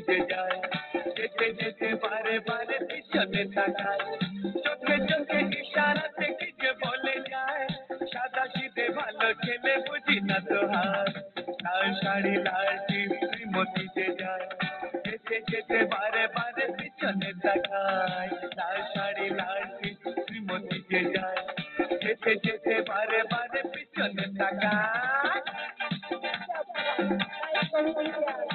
যে যায়, যেতে যেতে বারে বারে পিছনে তাকায়, চোখে চোখে ইশারাতে কি যে বলে যায়, সাদা সিধে ভালো ছেলে বুঝি না তো হার, লাল শাড়ি লাল টিপ শ্রীমতী যে যায়, যেতে যেতে বারে বারে পিছনে তাকায়, লাল শাড়ি লাল টিপ শ্রীমতী যে যায়, যেতে যেতে বারে বারে পিছনে তাকায়। क्या बात है, लाइक करो यार।